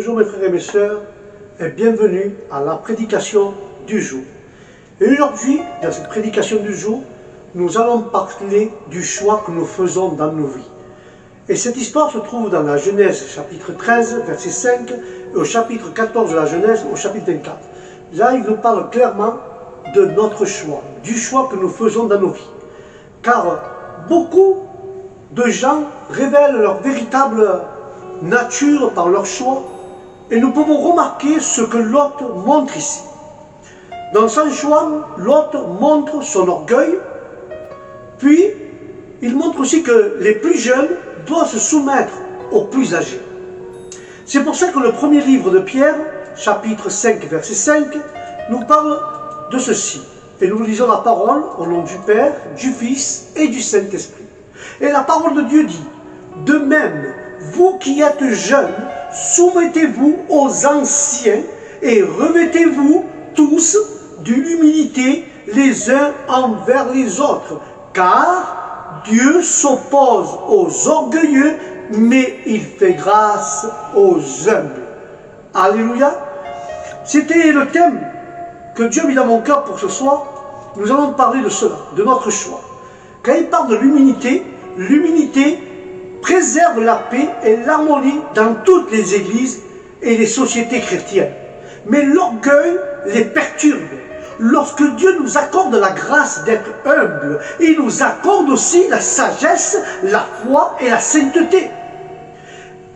Bonjour mes frères et mes sœurs et bienvenue à la prédication du jour. Et aujourd'hui, dans cette prédication du jour, nous allons parler du choix que nous faisons dans nos vies. Et cette histoire se trouve dans la Genèse chapitre 13, verset 5, et au chapitre 14 de la Genèse, au chapitre 24. Là, il nous parle clairement de notre choix, du choix que nous faisons dans nos vies. Car beaucoup de gens révèlent leur véritable nature par leur choix, et nous pouvons remarquer ce que Lot montre ici. Dans son choix, Lot montre son orgueil, puis il montre aussi que les plus jeunes doivent se soumettre aux plus âgés. C'est pour ça que le premier livre de Pierre, chapitre 5, verset 5, nous parle de ceci. Et nous lisons la parole au nom du Père, du Fils et du Saint-Esprit. Et la parole de Dieu dit: de même, vous qui êtes jeunes, soumettez-vous aux anciens et revêtez-vous tous de l'humilité les uns envers les autres, car Dieu s'oppose aux orgueilleux, mais il fait grâce aux humbles. Alléluia. C'était le thème que Dieu a mis dans mon cœur pour ce soir. Nous allons parler de cela, de notre choix. Quand il parle de l'humilité, l'humilité préserve la paix et l'harmonie dans toutes les églises et les sociétés chrétiennes. Mais l'orgueil les perturbe. Lorsque Dieu nous accorde la grâce d'être humble, il nous accorde aussi la sagesse, la foi et la sainteté.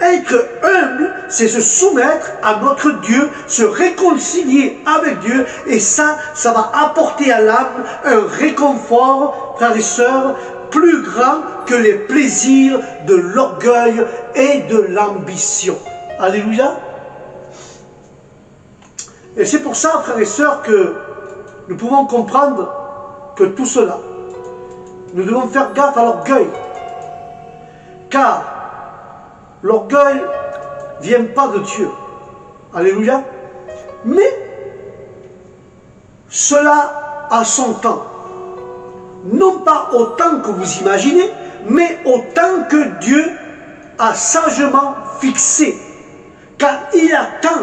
Être humble, c'est se soumettre à notre Dieu, se réconcilier avec Dieu, et ça va apporter à l'âme un réconfort, frères et sœurs, plus grand que les plaisirs de l'orgueil et de l'ambition. Alléluia. Et c'est pour ça, frères et sœurs, que nous pouvons comprendre que tout cela, nous devons faire gaffe à l'orgueil. Car l'orgueil ne vient pas de Dieu. Alléluia. Mais cela a son temps. Non pas autant que vous imaginez, mais autant que Dieu a sagement fixé. Car il attend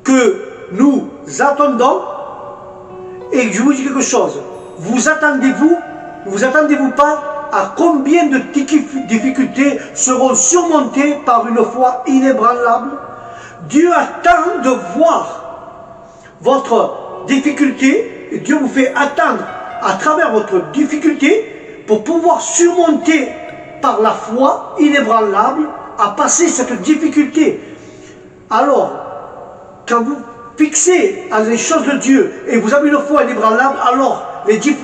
que nous attendons. Et je vous dis quelque chose. Vous attendez-vous pas à combien de difficultés seront surmontées par une foi inébranlable? Dieu attend de voir votre difficulté, et Dieu vous fait attendre à travers votre difficulté pour pouvoir surmonter par la foi inébranlable à passer cette difficulté. Alors, quand vous fixez à les choses de Dieu et vous avez une foi inébranlable, alors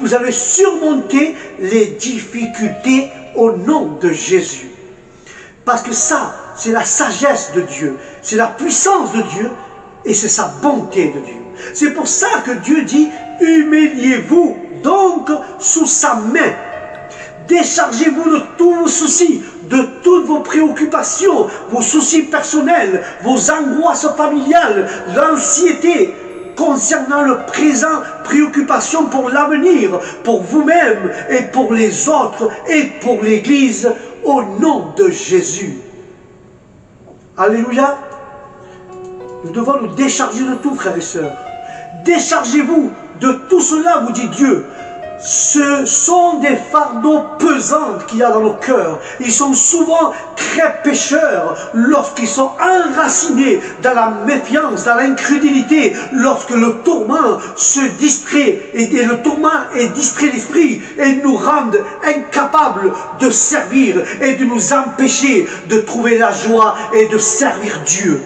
vous allez surmonter les difficultés au nom de Jésus. Parce que ça, c'est la sagesse de Dieu, c'est la puissance de Dieu et c'est sa bonté de Dieu. C'est pour ça que Dieu dit: humiliez-vous donc sous sa main. Déchargez-vous de tous vos soucis, de toutes vos préoccupations, vos soucis personnels, vos angoisses familiales, l'anxiété concernant le présent, préoccupations pour l'avenir, pour vous-même et pour les autres et pour l'Église, au nom de Jésus. Alléluia. Nous devons nous décharger de tout, frères et sœurs. Déchargez-vous de tout cela, vous dit Dieu. Ce sont des fardeaux pesants qu'il y a dans nos cœurs. Ils sont souvent très pécheurs lorsqu'ils sont enracinés dans la méfiance, dans l'incrédulité, lorsque le tourment se distrait et le tourment est distrait l'esprit et nous rend incapables de servir et de nous empêcher de trouver la joie et de servir Dieu.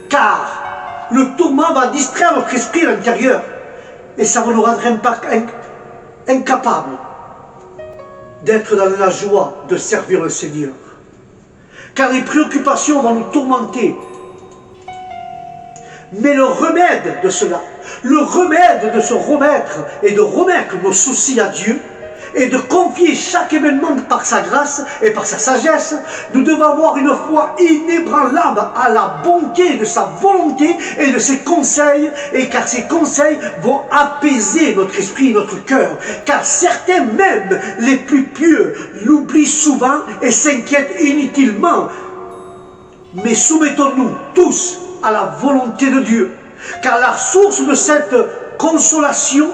Car le tourment va distraire notre esprit à l'intérieur et ça va nous rendre incapables d'être dans la joie de servir le Seigneur. Car les préoccupations vont nous tourmenter. Mais le remède de cela, le remède de se remettre et de remettre nos soucis à Dieu et de confier chaque événement par sa grâce et par sa sagesse, nous devons avoir une foi inébranlable à la bonté de sa volonté et de ses conseils, et car ces conseils vont apaiser notre esprit et notre cœur. Car certains, même les plus pieux, l'oublient souvent et s'inquiètent inutilement Mais soumettons-nous tous à la volonté de Dieu, car la source de cette consolation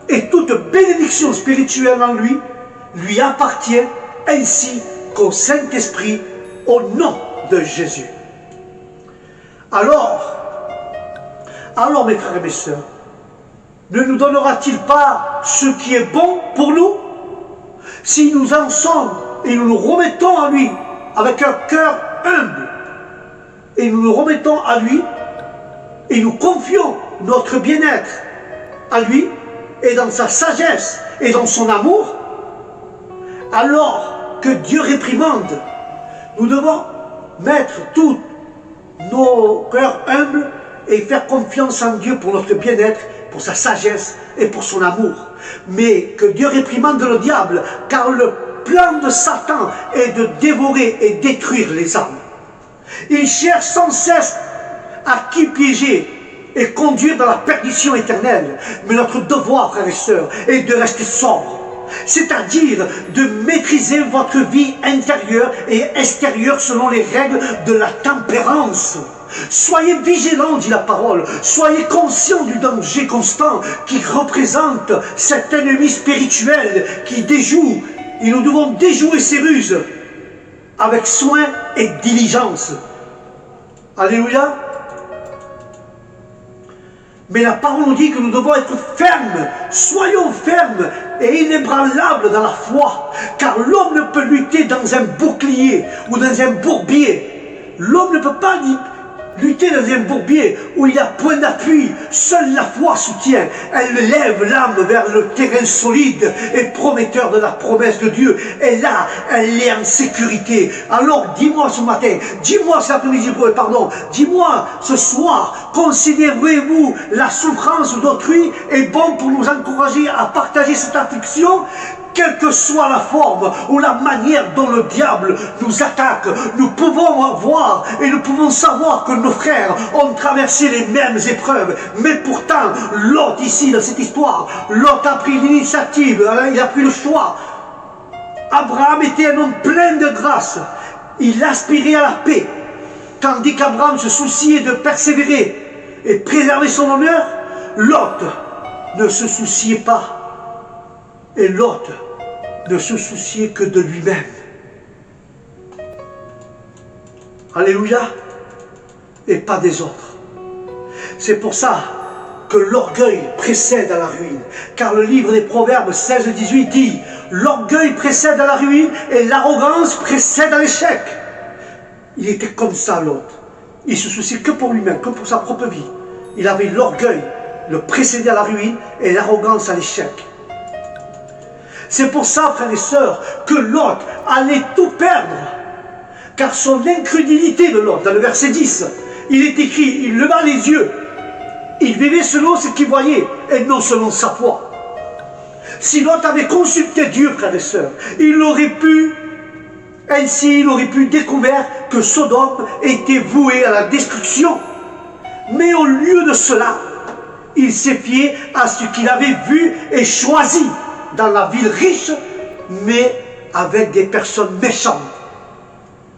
et toute bénédiction spirituelle en lui appartient, ainsi qu'au Saint-Esprit, au nom de Jésus. Alors, mes frères et mes sœurs, ne nous donnera-t-il pas ce qui est bon pour nous, si nous en sommes et nous nous remettons à lui avec un cœur humble, et nous nous remettons à lui et nous confions notre bien-être à lui et dans sa sagesse et dans son amour, alors que Dieu réprimande, nous devons mettre tous nos cœurs humbles et faire confiance en Dieu pour notre bien-être, pour sa sagesse et pour son amour. Mais que Dieu réprimande le diable, car le plan de Satan est de dévorer et détruire les âmes. Il cherche sans cesse à qui piéger et conduire dans la perdition éternelle. Mais notre devoir, frères et sœurs, est de rester sobre, c'est-à-dire de maîtriser votre vie intérieure et extérieure selon les règles de la tempérance. Soyez vigilants, dit la parole, soyez conscients du danger constant qui représente cet ennemi spirituel qui déjoue, et nous devons déjouer ses ruses avec soin et diligence. Alléluia. Mais la parole nous dit que nous devons être fermes, soyons fermes et inébranlables dans la foi, car l'homme ne peut lutter dans un bouclier ou dans un bourbier. L'homme ne peut pas lutter dans un bourbier où il y a point d'appui. Seule la foi soutient. Elle lève l'âme vers le terrain solide et prometteur de la promesse de Dieu. Et là, elle est en sécurité. Alors, dis-moi ce matin, dis-moi cet après-midi, pardon, dis-moi ce soir, considérez-vous la souffrance d'autrui est bon pour nous encourager à partager cette affliction? Quelle que soit la forme ou la manière dont le diable nous attaque, nous pouvons voir et nous pouvons savoir que nos frères ont traversé les mêmes épreuves. Mais pourtant, Lot ici, dans cette histoire, Lot a pris l'initiative, il a pris le choix. Abraham était un homme plein de grâce. Il aspirait à la paix. Tandis qu'Abraham se souciait de persévérer et préserver son honneur, Lot ne se souciait pas. Et Lot ne se souciait que de lui-même. Alléluia. Et pas des autres. C'est pour ça que l'orgueil précède à la ruine. Car le livre des Proverbes 16-18 dit « L'orgueil précède à la ruine et l'arrogance précède à l'échec. » Il était comme ça, Lot. Il se souciait que pour lui-même, que pour sa propre vie. Il avait l'orgueil, le précédait à la ruine et l'arrogance à l'échec. C'est pour ça, frères et sœurs, que Lot allait tout perdre. Car son incrédulité de Lot, dans le verset 10, il est écrit, il leva les yeux. Il vivait selon ce qu'il voyait et non selon sa foi. Si Lot avait consulté Dieu, frères et sœurs, il aurait pu découvrir que Sodome était voué à la destruction. Mais au lieu de cela, il s'est fié à ce qu'il avait vu et choisi dans la ville riche, mais avec des personnes méchantes.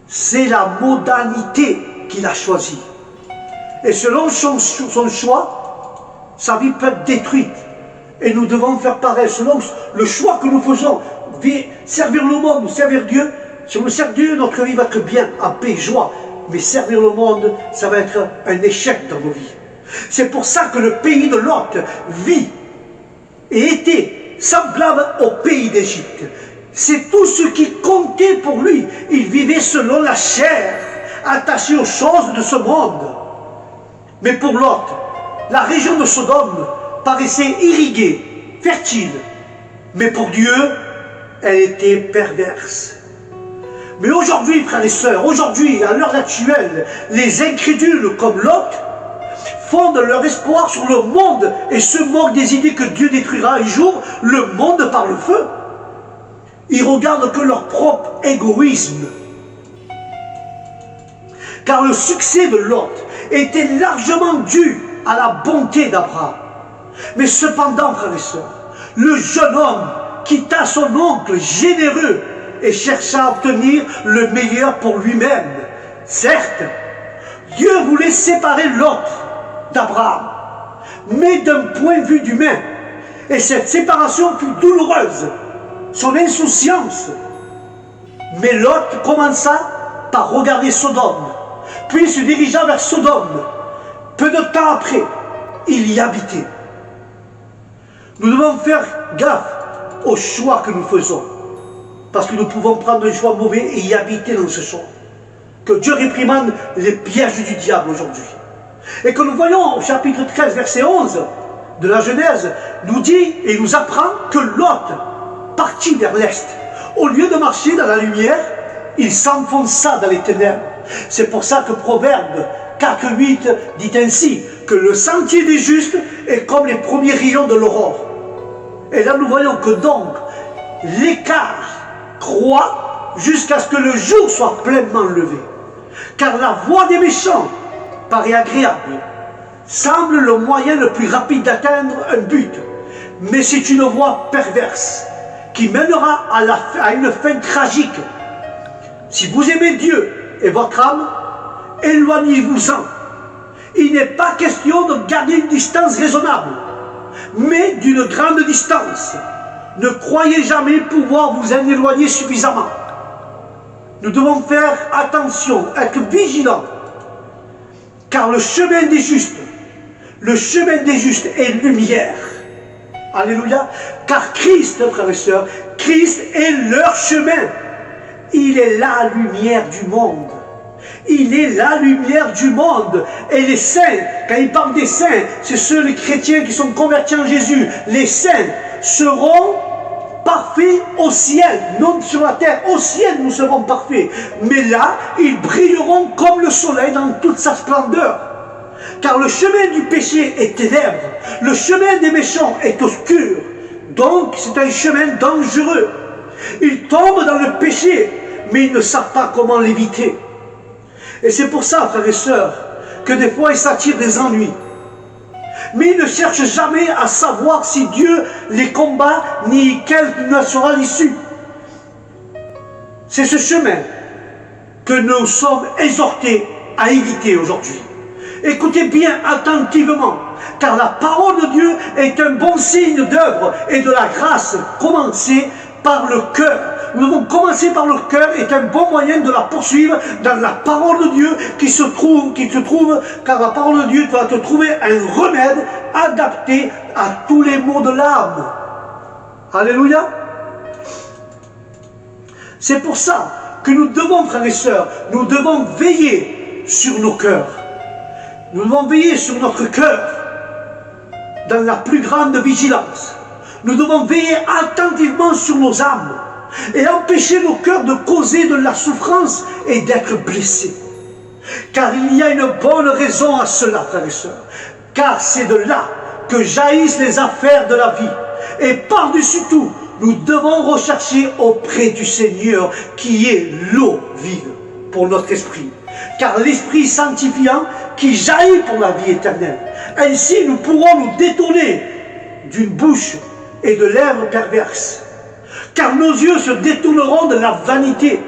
C'est la modalité qu'il a choisie. Et selon son choix, sa vie peut être détruite. Et nous devons faire pareil. Selon le choix que nous faisons, servir le monde ou servir Dieu, si on sert Dieu, notre vie va être bien, en paix, joie. Mais servir le monde, ça va être un échec dans nos vies. C'est pour ça que le pays de Lot vit et était semblable au pays d'Égypte. C'est tout ce qui comptait pour lui. Il vivait selon la chair, attaché aux choses de ce monde. Mais pour Lot, la région de Sodome paraissait irriguée, fertile. Mais pour Dieu, elle était perverse. Mais aujourd'hui, frères et sœurs, aujourd'hui, à l'heure actuelle, les incrédules comme Lot fondent leur espoir sur le monde et se moquent des idées que Dieu détruira un jour le monde par le feu. Ils regardent que leur propre égoïsme. Car le succès de Lot était largement dû à la bonté d'Abraham. Mais cependant, frères et sœurs, le jeune homme quitta son oncle généreux et chercha à obtenir le meilleur pour lui-même. Certes, Dieu voulait séparer Lot d'Abraham, mais d'un point de vue humain. Et cette séparation fut douloureuse, son insouciance. Mais Lot commença par regarder Sodome, puis se dirigea vers Sodome. Peu de temps après, il y habitait. Nous devons faire gaffe aux choix que nous faisons, parce que nous pouvons prendre un choix mauvais et y habiter dans ce choix. Que Dieu réprimande les pièges du diable aujourd'hui. Et que nous voyons au chapitre 13, verset 11 de la Genèse, nous dit et nous apprend que Lot partit vers l'est. Au lieu de marcher dans la lumière, il s'enfonça dans les ténèbres. C'est pour ça que Proverbe 4,8 dit ainsi, que le sentier des justes est comme les premiers rayons de l'aurore. Et là nous voyons que donc l'écart croît jusqu'à ce que le jour soit pleinement levé. Car la voie des méchants paraît agréable, semble le moyen le plus rapide d'atteindre un but, mais c'est une voie perverse qui mènera à une fin tragique. Si vous aimez Dieu et votre âme, éloignez-vous-en. Il n'est pas question de garder une distance raisonnable, mais d'une grande distance. Ne croyez jamais pouvoir vous en éloigner suffisamment. Nous devons faire attention, être vigilants, car le chemin des justes est lumière. Alléluia. Car Christ, frères et sœurs, Christ est leur chemin. Il est la lumière du monde. Il est la lumière du monde. Et les saints, quand il parle des saints, c'est ceux, les chrétiens qui sont convertis en Jésus. Les saints seront parfaits au ciel, non sur la terre. Au ciel, nous serons parfaits. Mais là, ils brilleront comme le soleil dans toute sa splendeur. Car le chemin du péché est ténèbres. Le chemin des méchants est obscur. Donc, c'est un chemin dangereux. Ils tombent dans le péché, mais ils ne savent pas comment l'éviter. Et c'est pour ça, frères et sœurs, que des fois ils s'attirent des ennuis. Mais ils ne cherchent jamais à savoir si Dieu les combat, ni quelle ne sera l'issue. C'est ce chemin que nous sommes exhortés à éviter aujourd'hui. Écoutez bien attentivement, car la parole de Dieu est un bon signe d'œuvre et de la grâce commencée par le cœur. Nous devons commencer par le cœur, est un bon moyen de la poursuivre dans la parole de Dieu qui se trouve, car la parole de Dieu va te trouver un remède adapté à tous les maux de l'âme. Alléluia. C'est pour ça que nous devons, frères et sœurs, nous devons veiller sur nos cœurs. Nous devons veiller sur notre cœur dans la plus grande vigilance. Nous devons veiller attentivement sur nos âmes et empêcher nos cœurs de causer de la souffrance et d'être blessés. Car il y a une bonne raison à cela, frères et sœurs. Car c'est de là que jaillissent les affaires de la vie. Et par-dessus tout, nous devons rechercher auprès du Seigneur qui est l'eau vive pour notre esprit. Car l'Esprit sanctifiant qui jaillit pour la vie éternelle. Ainsi, nous pourrons nous détourner d'une bouche et de lèvres perverses. Car nos yeux se détourneront de la vanité.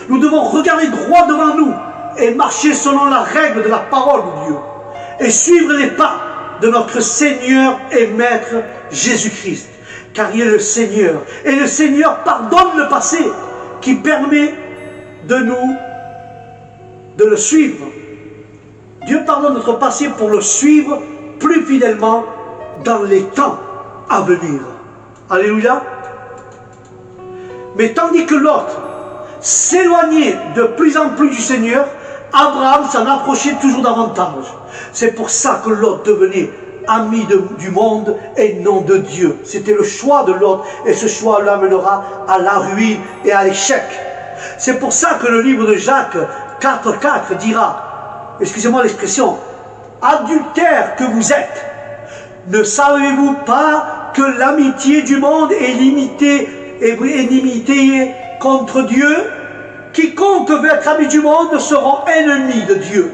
Nous devons regarder droit devant nous et marcher selon la règle de la parole de Dieu et suivre les pas de notre Seigneur et Maître Jésus-Christ. Car il est le Seigneur. Et le Seigneur pardonne le passé qui permet de le suivre. Dieu pardonne notre passé pour le suivre plus fidèlement dans les temps à venir. Alléluia. Mais tandis que l'autre s'éloignait de plus en plus du Seigneur, Abraham s'en approchait toujours davantage. C'est pour ça que Lot devenait ami du monde et non de Dieu. C'était le choix de Lot et ce choix l'amènera à la ruine et à l'échec. C'est pour ça que le livre de Jacques 4,4 dira, excusez-moi l'expression, adultère que vous êtes, ne savez-vous pas que l'amitié du monde est limitée contre Dieu? Quiconque veut être ami du monde sera ennemi de Dieu.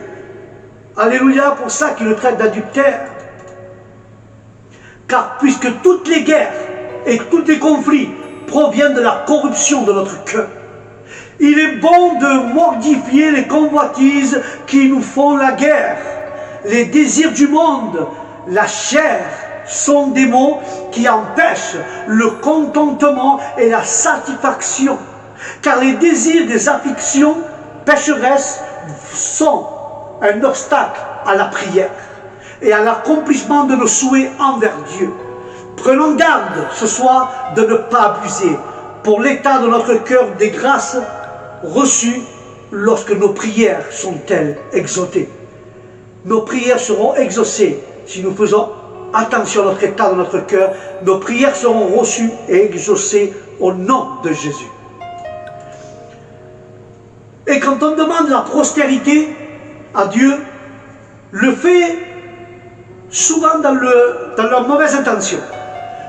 Alléluia, pour ça qu'il le traite d'adultère. Car puisque toutes les guerres et tous les conflits proviennent de la corruption de notre cœur, Il est bon de mortifier les convoitises qui nous font la guerre. Les désirs du monde, la chair, sont des mots qui empêchent le contentement et la satisfaction. Car les désirs des afflictions pécheresses sont un obstacle à la prière et à l'accomplissement de nos souhaits envers Dieu. Prenons garde ce soir de ne pas abuser pour l'état de notre cœur des grâces reçues lorsque nos prières sont-elles exaucées. Nos prières seront exaucées si nous faisons attention à notre état de notre cœur. Nos prières seront reçues et exaucées au nom de Jésus. Et quand on demande la prospérité à Dieu, le fait souvent dans leur mauvaise intention.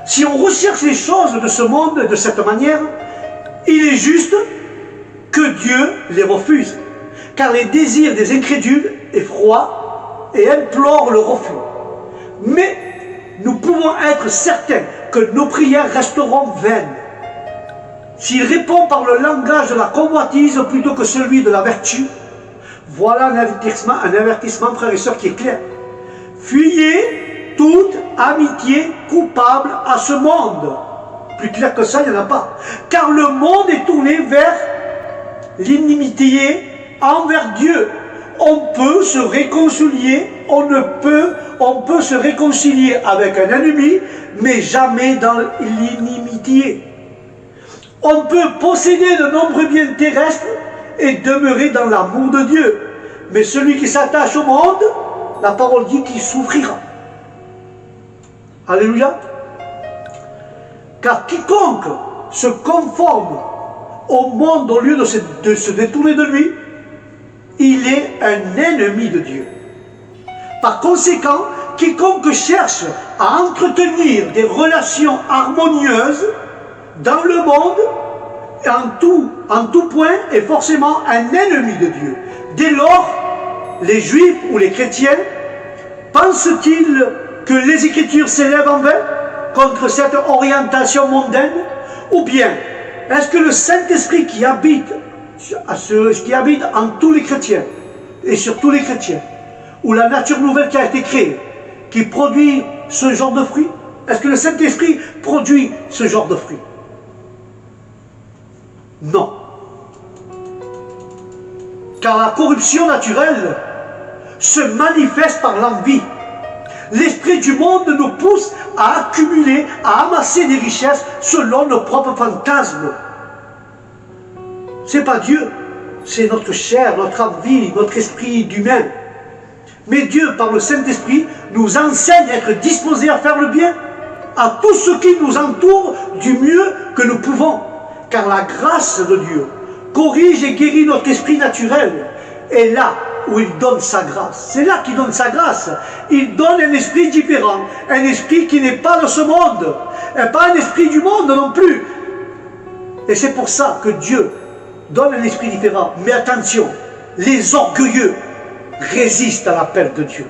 Si on recherche les choses de ce monde de cette manière, il est juste que Dieu les refuse. Car les désirs des incrédules effroient et implorent le refus. Mais nous pouvons être certains que nos prières resteront vaines. S'il répond par le langage de la convoitise plutôt que celui de la vertu, voilà un avertissement, frères et sœurs, qui est clair. Fuyez toute amitié coupable à ce monde. Plus clair que ça, il n'y en a pas. Car le monde est tourné vers l'inimitié envers Dieu. On peut se réconcilier, on peut se réconcilier avec un ennemi, mais jamais dans l'inimitié. On peut posséder de nombreux biens terrestres et demeurer dans l'amour de Dieu. Mais celui qui s'attache au monde, la parole dit qu'il souffrira. Alléluia. Car quiconque se conforme au monde au lieu de se détourner de lui, il est un ennemi de Dieu. Par conséquent, quiconque cherche à entretenir des relations harmonieuses dans le monde, en tout point, est forcément un ennemi de Dieu. Dès lors, les Juifs ou les chrétiens pensent-ils que les Écritures s'élèvent en vain contre cette orientation mondaine? Ou bien, est-ce que le Saint-Esprit qui habite en tous les chrétiens, et sur tous les chrétiens, ou la nature nouvelle qui a été créée, qui produit ce genre de fruits, est-ce que le Saint-Esprit produit ce genre de fruits? Non. Car la corruption naturelle se manifeste par l'envie. L'esprit du monde nous pousse à accumuler, à amasser des richesses selon nos propres fantasmes. Ce n'est pas Dieu, c'est notre chair, notre envie, notre esprit d'humain. Mais Dieu, par le Saint-Esprit, nous enseigne à être disposés à faire le bien à tout ce qui nous entoure du mieux que nous pouvons. Car la grâce de Dieu corrige et guérit notre esprit naturel. Et là où il donne sa grâce, c'est là qu'il donne sa grâce. Il donne un esprit différent, un esprit qui n'est pas de ce monde, et pas un esprit du monde non plus. Et c'est pour ça que Dieu donne un esprit différent. Mais attention, les orgueilleux résistent à l'appel de Dieu.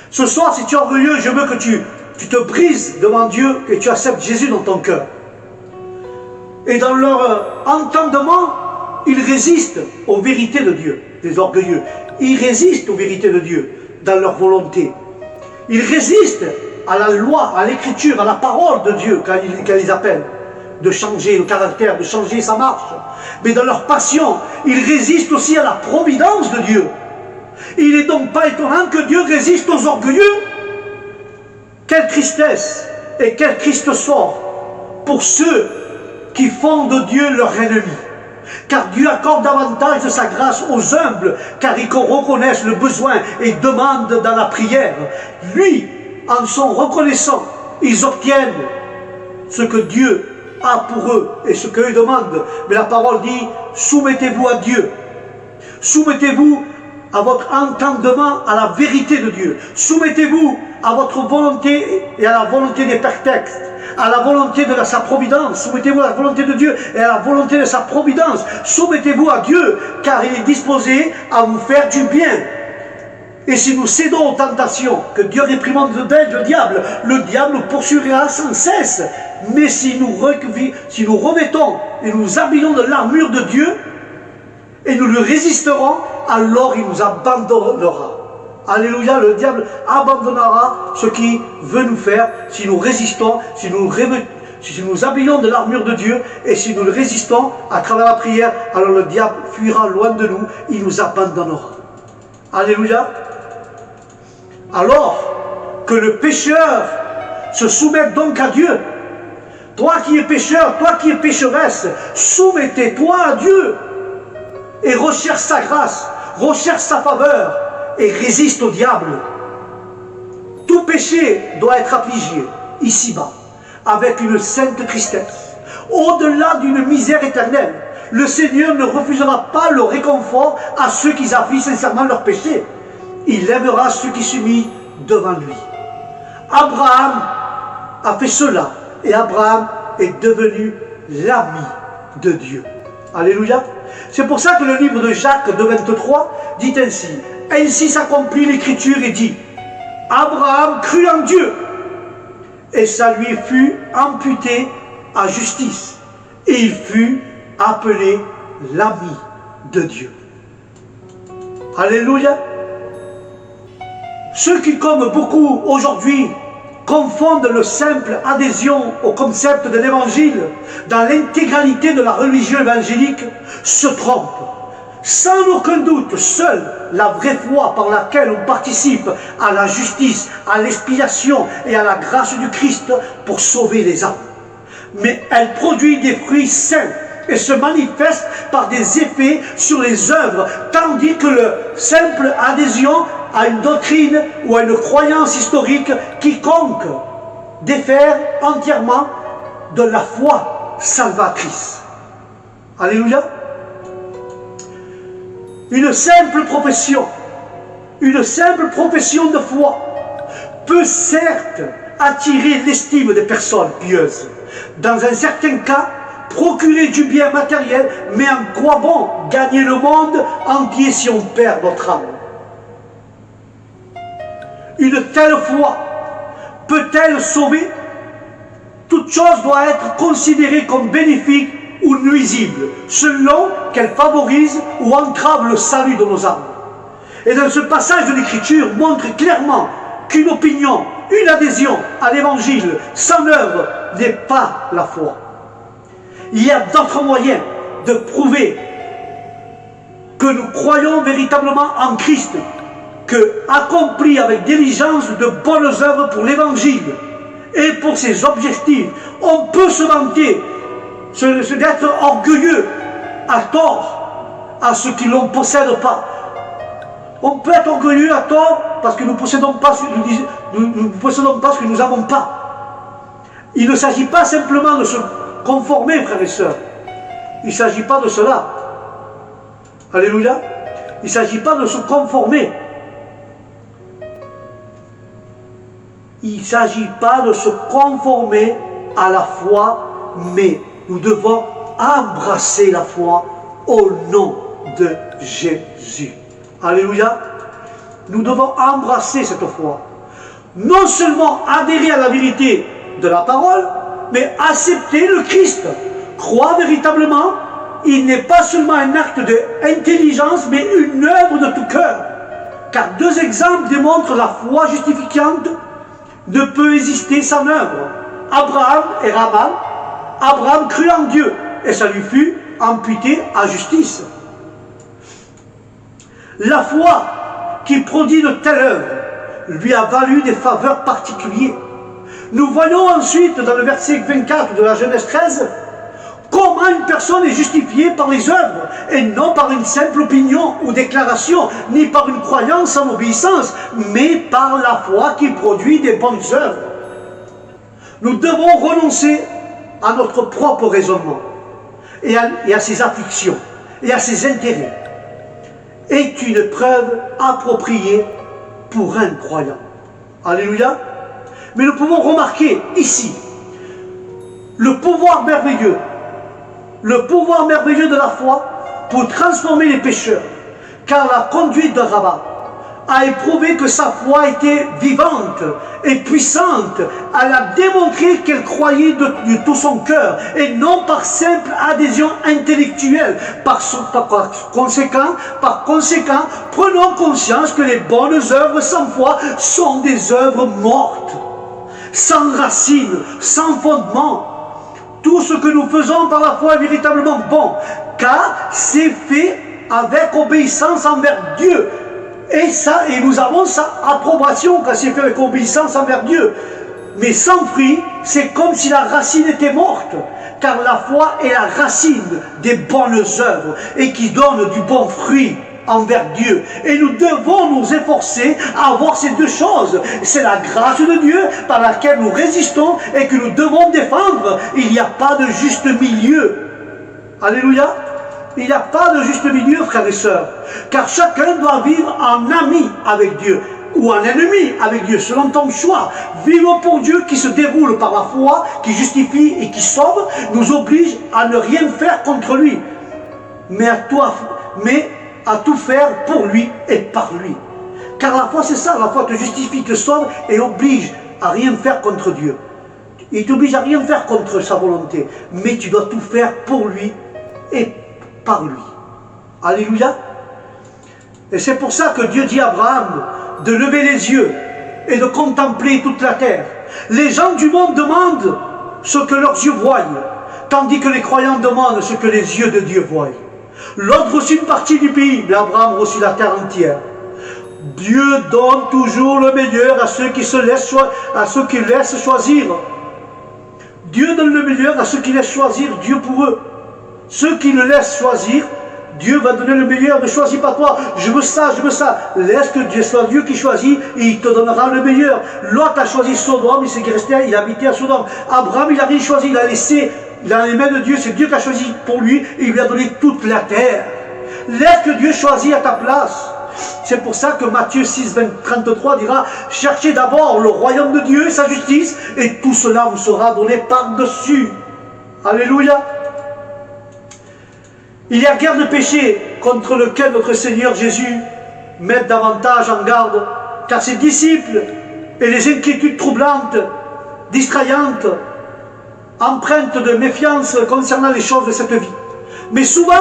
Ce soir, si tu es orgueilleux, je veux que tu te brises devant Dieu, que tu acceptes Jésus dans ton cœur. Et dans leur entendement, ils résistent aux vérités de Dieu, les orgueilleux. Ils résistent aux vérités de Dieu dans leur volonté. Ils résistent à la loi, à l'écriture, à la parole de Dieu quand ils appellent de changer le caractère, de changer sa marche. Mais dans leur passion, ils résistent aussi à la providence de Dieu. Il n'est donc pas étonnant que Dieu résiste aux orgueilleux. Quelle tristesse et quel triste sort pour ceux qui font de Dieu leur ennemi. Car Dieu accorde davantage de sa grâce aux humbles, car ils reconnaissent le besoin et demandent dans la prière. Lui, en sont reconnaissants, ils obtiennent ce que Dieu a pour eux et ce qu'eux demandent. Mais la parole dit, soumettez-vous à Dieu. Soumettez-vous à votre entendement à la vérité de Dieu. Soumettez-vous à votre volonté et à la volonté des pères textes, à la volonté de sa providence. Soumettez-vous à la volonté de Dieu et à la volonté de sa providence. Soumettez-vous à Dieu, car il est disposé à vous faire du bien. Et si nous cédons aux tentations, que Dieu réprimande le diable nous poursuivra sans cesse. Mais si nous remettons et nous habillons de l'armure de Dieu, et nous lui résisterons, alors il nous abandonnera. Alléluia, le diable abandonnera ce qu'il veut nous faire si nous résistons, si nous habillons de l'armure de Dieu et si nous le résistons à travers la prière, alors le diable fuira loin de nous, il nous abandonnera. Alléluia. Alors que le pécheur se soumette donc à Dieu, toi qui es pécheur, toi qui es pécheresse, soumettez-toi à Dieu et recherche sa grâce, recherche sa faveur et résiste au diable. Tout péché doit être affligé ici-bas avec une sainte tristesse, au-delà d'une misère éternelle. Le Seigneur ne refusera pas le réconfort à ceux qui affligent sincèrement leur péché. Il aimera ceux qui s'humilient devant lui. Abraham a fait cela et Abraham est devenu l'ami de Dieu. Alléluia. C'est pour ça que le livre de Jacques 2,23 dit ainsi: ainsi s'accomplit l'écriture et dit, Abraham crut en Dieu et ça lui fut imputé à justice et il fut appelé l'ami de Dieu. Alléluia. Ceux qui, comme beaucoup aujourd'hui, confondent le simple adhésion au concept de l'évangile dans l'intégralité de la religion évangélique se trompent. Sans aucun doute, seule la vraie foi par laquelle on participe à la justice, à l'expiation et à la grâce du Christ pour sauver les âmes. Mais elle produit des fruits sains et se manifeste par des effets sur les œuvres, tandis que le simple adhésion à une doctrine ou à une croyance historique quiconque défère entièrement de la foi salvatrice. Alléluia. Une simple profession de foi peut certes attirer l'estime des personnes pieuses. Dans un certain cas, procurer du bien matériel, mais en quoi bon gagner le monde entier si on perd notre âme? Une telle foi peut-elle sauver? Toute chose doit être considérée comme bénéfique ou nuisible, selon qu'elle favorise ou entrave le salut de nos âmes. Et dans ce passage de l'Écriture montre clairement qu'une opinion, une adhésion à l'Évangile sans œuvre n'est pas la foi. Il y a d'autres moyens de prouver que nous croyons véritablement en Christ, que, accompli avec diligence de bonnes œuvres pour l'Évangile et pour ses objectifs, on peut se vanter, d'être orgueilleux à tort à ceux qui ne l'on possède pas. On peut être orgueilleux à tort parce que nous ne possédons pas ce que nous n'avons pas. Il ne s'agit pas simplement de se conformer, frères et sœurs. Il ne s'agit pas de cela. Alléluia. Il ne s'agit pas de se conformer. Il ne s'agit pas de se conformer à la foi, mais nous devons embrasser la foi au nom de Jésus. Alléluia. Nous devons embrasser cette foi. Non seulement adhérer à la vérité de la parole, mais accepter le Christ. Croire véritablement, il n'est pas seulement un acte d'intelligence, mais une œuvre de tout cœur. Car deux exemples démontrent la foi justifiante ne peut exister sans œuvre. Abraham et Rahab. Abraham crut en Dieu et ça lui fut imputé à justice. La foi qui produit de telles œuvres lui a valu des faveurs particulières. Nous voyons ensuite dans le verset 24 de la Genèse 13 comment une personne est justifiée par les œuvres et non par une simple opinion ou déclaration, ni par une croyance en obéissance, mais par la foi qui produit des bonnes œuvres. Nous devons renoncer à notre propre raisonnement et à ses afflictions et à ses intérêts. Est une preuve appropriée pour un croyant. Alléluia. Mais nous pouvons remarquer ici le pouvoir merveilleux de la foi pour transformer les pécheurs, car la conduite de Rahab a éprouvé que sa foi était vivante et puissante. Elle a démontré qu'elle croyait de tout son cœur et non par simple adhésion intellectuelle. Par conséquent, prenons conscience que les bonnes œuvres sans foi sont des œuvres mortes, sans racines, sans fondement. Tout ce que nous faisons par la foi est véritablement bon, car c'est fait avec obéissance envers Dieu. Et nous avons sa approbation quand c'est fait avec obéissance envers Dieu. Mais sans fruit, c'est comme si la racine était morte, car la foi est la racine des bonnes œuvres et qui donne du bon fruit envers Dieu. Et nous devons nous efforcer à avoir ces deux choses. C'est la grâce de Dieu par laquelle nous résistons et que nous devons défendre. Il n'y a pas de juste milieu. Alléluia. Il n'y a pas de juste milieu, frères et sœurs, car chacun doit vivre en ami avec Dieu, ou en ennemi avec Dieu, selon ton choix. Vivre pour Dieu qui se déroule par la foi, qui justifie et qui sauve, nous oblige à ne rien faire contre lui, mais à tout faire pour lui et par lui. Car la foi, c'est ça, la foi te justifie, te sauve et oblige à rien faire contre Dieu. Il t'oblige à rien faire contre sa volonté, mais tu dois tout faire pour lui et par lui. Alléluia. Et c'est pour ça que Dieu dit à Abraham de lever les yeux et de contempler toute la terre. Les gens du monde demandent ce que leurs yeux voient, tandis que les croyants demandent ce que les yeux de Dieu voient. L'autre reçut une partie du pays, mais Abraham reçut la terre entière. Dieu donne toujours le meilleur à ceux qui laissent choisir. Dieu donne le meilleur à ceux qui laissent choisir Dieu pour eux. Ceux qui le laissent choisir, Dieu va donner le meilleur. Ne choisis pas toi, je veux ça, je veux ça. Laisse que Dieu soit Dieu qui choisit et il te donnera le meilleur. Lot a choisi Sodome, il s'est resté, il habitait à Sodome. Abraham, il n'a rien choisi, il a laissé dans les mains de Dieu. C'est Dieu qui a choisi pour lui et il lui a donné toute la terre. Laisse que Dieu choisit à ta place. C'est pour ça que Matthieu 6, 33 dira: cherchez d'abord le royaume de Dieu et sa justice, et tout cela vous sera donné par-dessus. Alléluia. Il y a guère de péché contre lequel notre Seigneur Jésus met davantage en garde, car ses disciples et les inquiétudes troublantes, distrayantes, empreintes de méfiance concernant les choses de cette vie. Mais souvent,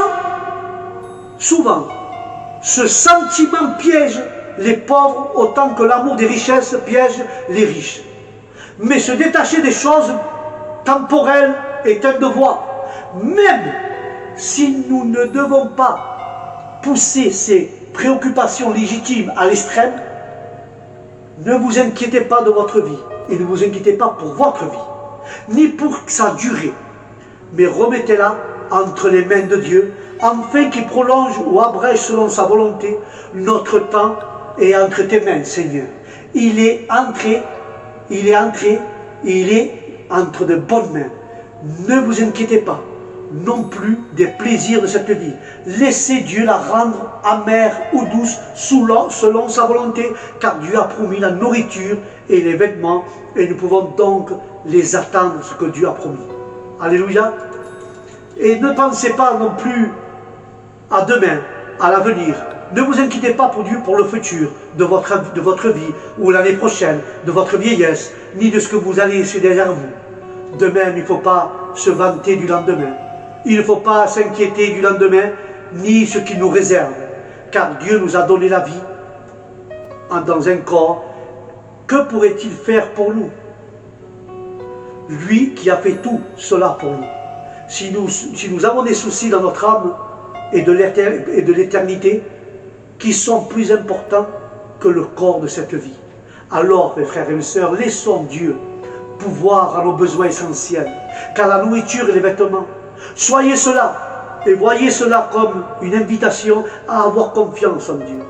ce sentiment piège les pauvres autant que l'amour des richesses piège les riches. Mais se détacher des choses temporelles est un devoir. Même si nous ne devons pas pousser ces préoccupations légitimes à l'extrême, ne vous inquiétez pas de votre vie et ne vous inquiétez pas pour votre vie, ni pour sa durée, mais remettez-la entre les mains de Dieu, afin qu'il prolonge ou abrège selon sa volonté notre temps est entre tes mains, Seigneur. Il est entre de bonnes mains. Ne vous inquiétez pas non plus des plaisirs de cette vie. Laissez Dieu la rendre amère ou douce selon sa volonté, car Dieu a promis la nourriture et les vêtements, et nous pouvons donc les attendre, ce que Dieu a promis. Alléluia. Et ne pensez pas non plus à demain, à l'avenir. Ne vous inquiétez pas pour Dieu, pour le futur de votre vie, ou l'année prochaine, de votre vieillesse, ni de ce que vous allez laisser derrière vous. De même, il ne faut pas se vanter du lendemain. Il ne faut pas s'inquiéter du lendemain, ni ce qu'il nous réserve. Car Dieu nous a donné la vie dans un corps. Que pourrait-il faire pour nous? Lui qui a fait tout cela pour nous. Si nous avons des soucis dans notre âme et de l'éternité qui sont plus importants que le corps de cette vie, alors, mes frères et mes sœurs, laissons Dieu pouvoir à nos besoins essentiels, car la nourriture et les vêtements, soyez cela et voyez cela comme une invitation à avoir confiance en Dieu.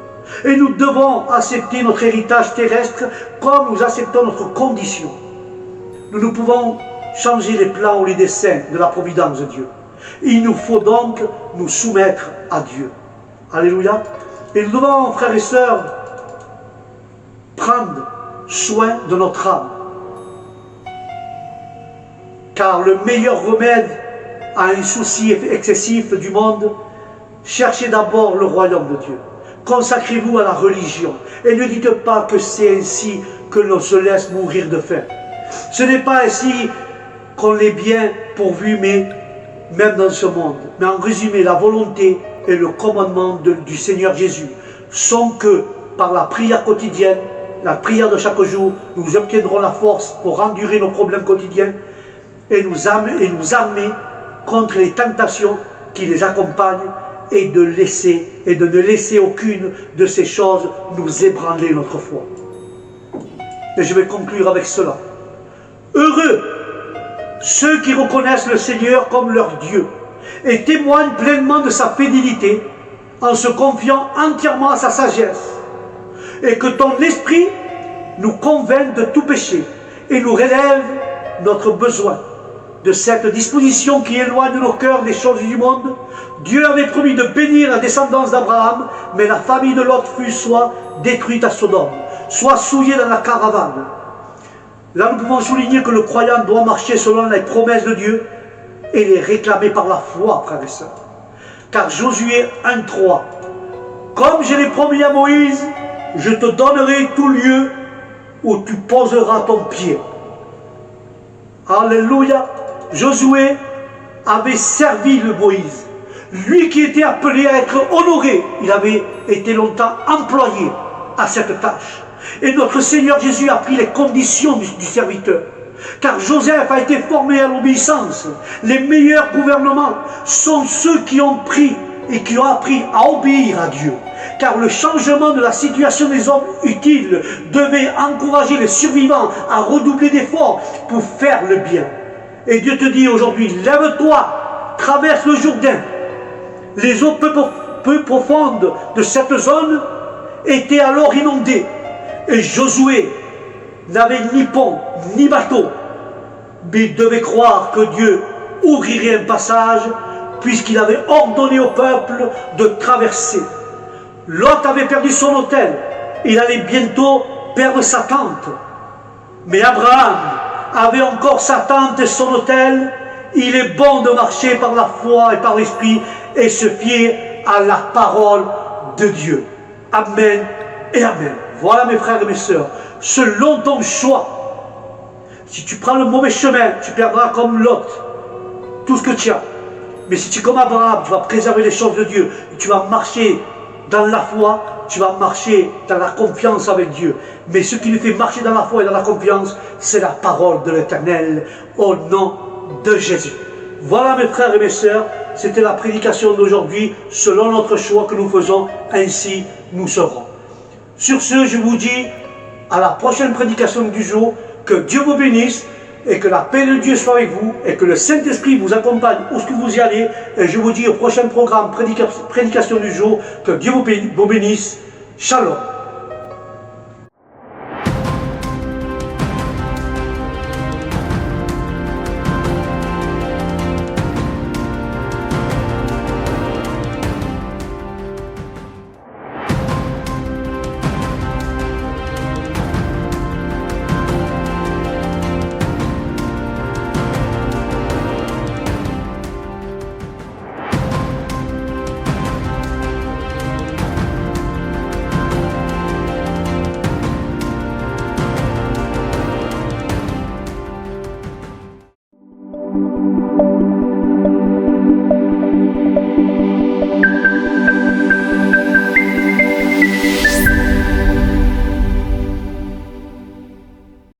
Et nous devons accepter notre héritage terrestre comme nous acceptons notre condition. Nous ne pouvons changer les plans ou les desseins de la providence de Dieu. Il nous faut donc nous soumettre à Dieu. Alléluia. Et nous devons, frères et sœurs, prendre soin de notre âme. Car le meilleur remède à un souci excessif du monde, cherchez d'abord le royaume de Dieu. Consacrez-vous à la religion. Et ne dites pas que c'est ainsi que l'on se laisse mourir de faim. Ce n'est pas ainsi qu'on est bien pourvu, mais même dans ce monde. Mais en résumé, la volonté et le commandement du Seigneur Jésus sont que par la prière quotidienne, la prière de chaque jour, nous obtiendrons la force pour endurer nos problèmes quotidiens et nous armer contre les tentations qui les accompagnent et de ne laisser aucune de ces choses nous ébranler notre foi. Et je vais conclure avec cela. Heureux ceux qui reconnaissent le Seigneur comme leur Dieu et témoignent pleinement de sa fidélité en se confiant entièrement à sa sagesse, et que ton esprit nous convainc de tout péché et nous relève notre besoin de cette disposition qui éloigne nos cœurs des choses du monde. Dieu avait promis de bénir la descendance d'Abraham, mais la famille de Lot fut soit détruite à Sodome, soit souillée dans la caravane. Là, nous pouvons souligner que le croyant doit marcher selon les promesses de Dieu et les réclamer par la foi, frères et sœurs. Car Josué 1,3, comme je l'ai promis à Moïse, je te donnerai tout lieu où tu poseras ton pied. Alléluia. Josué avait servi le Moïse. Lui qui était appelé à être honoré, il avait été longtemps employé à cette tâche. Et notre Seigneur Jésus a pris les conditions du serviteur. Car Joseph a été formé à l'obéissance. Les meilleurs gouvernements sont ceux qui ont pris et qui ont appris à obéir à Dieu. Car le changement de la situation des hommes utiles devait encourager les survivants à redoubler d'efforts pour faire le bien. Et Dieu te dit aujourd'hui, lève-toi, traverse le Jourdain. Les eaux peu profondes de cette zone étaient alors inondées. Et Josué n'avait ni pont, ni bateau. Mais il devait croire que Dieu ouvrirait un passage, puisqu'il avait ordonné au peuple de traverser. Lot avait perdu son hôtel. Il allait bientôt perdre sa tente. Mais Abraham avait encore sa tente et son hôtel. Il est bon de marcher par la foi et par l'esprit et se fier à la parole de Dieu. Amen et amen. Voilà mes frères et mes sœurs, selon ton choix. Si tu prends le mauvais chemin, tu perdras comme Lot tout ce que tu as. Mais si tu es comme Abraham, tu vas préserver les choses de Dieu. Et tu vas marcher dans la foi, tu vas marcher dans la confiance avec Dieu. Mais ce qui nous fait marcher dans la foi et dans la confiance, c'est la parole de l'Éternel au nom de Jésus. Voilà mes frères et mes sœurs, c'était la prédication d'aujourd'hui. Selon notre choix que nous faisons, ainsi nous serons. Sur ce, je vous dis à la prochaine prédication du jour, que Dieu vous bénisse et que la paix de Dieu soit avec vous et que le Saint-Esprit vous accompagne où ce que vous y allez. Et je vous dis au prochain programme prédication du jour, que Dieu vous bénisse. Shalom.